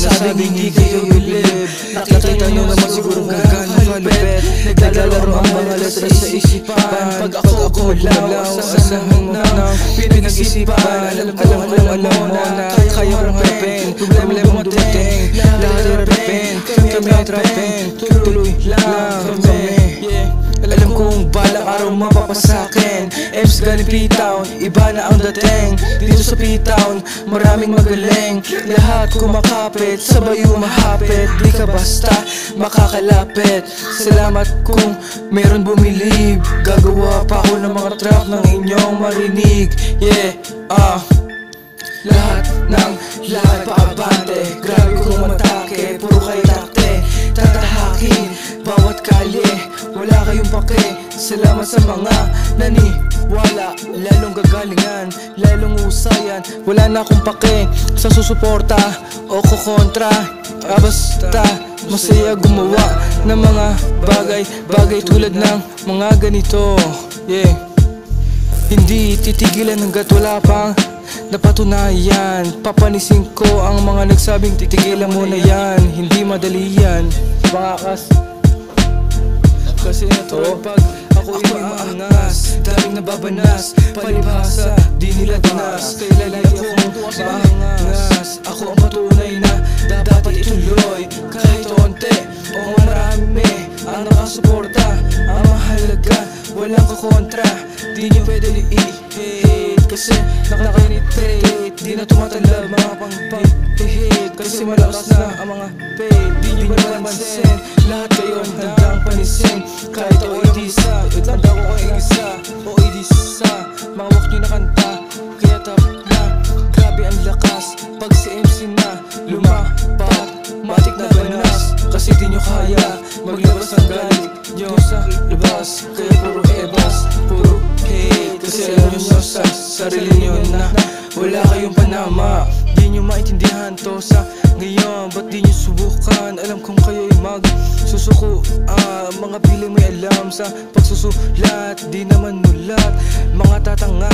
sinasabing hindi kayo believe. Nakita nyo naman siguro kung gaano kalupit. Naglalaro ang mga letra sa isipan. Pag ako kumulaw, asahan ng pinag-isipan. Alam mo na kaya kong harapin. Problema dumating, lahat harapin. Kami harapin, tuloy lang kami. Alam kong balang araw mapapasakin. Eps galing P-Town, iba na ang dating. Dito sa P-Town, maraming magaling. Lahat kumakapit, sabay umahapit. Di ka basta makakalapit. Salamat kung meron bumilib. Gagawa pa ako ng mga trap ng inyong marinig. Lahat ng lahat paabante. Grabe kong matake, puro kayo takte. Tatahakin bawat kalye, wala kayong pake. Salamat sa mga naniwala. Lalong gagalingan, lalong usayan. Wala na akong pake sa susuporta o kukontra. Basta masaya gumawa ng mga bagay tulad ng mga ganito. Hindi titigilan hanggat wala pang napatunayan. Papanisin ko ang mga nagsabing titigilan mo na yan. Hindi madali yan, kasi natural pag ako'y maangas. Daming nababanas, palibhasa, di nila danas. Kaya lagi akong maangas. Ako ang patunay na dapat ituloy. Kahit onte o marami ang nakasuporta. Ang mahalaga, walang kukontra. Di nyo pwede i-hate kasi nakakinitrate. Di na tumatalab mga pang-hate kasi malakas na ang mga paid. Di nyo malamansin, lahat kayo handang panisin. Kahit o idisa, handa ko kayo isa. O idisa, mga wak nyo na kanta. Kaya tap na, grabe ang lakas. Pag si MC na lumapat, matik na banas. Kasi di nyo kaya maglabas ng galit nyo sa labas. Kaya puro ebas, puro hate. Kasi alam nyo sa sarili nyo na wala kayong panama. Di nyo maintindihan to sa ngayon. Ba't di nyo subukan? Alam kong kayo'y magsusuko. Mga piling may alam sa pagsusulat. Di naman mulat, mga tatanga.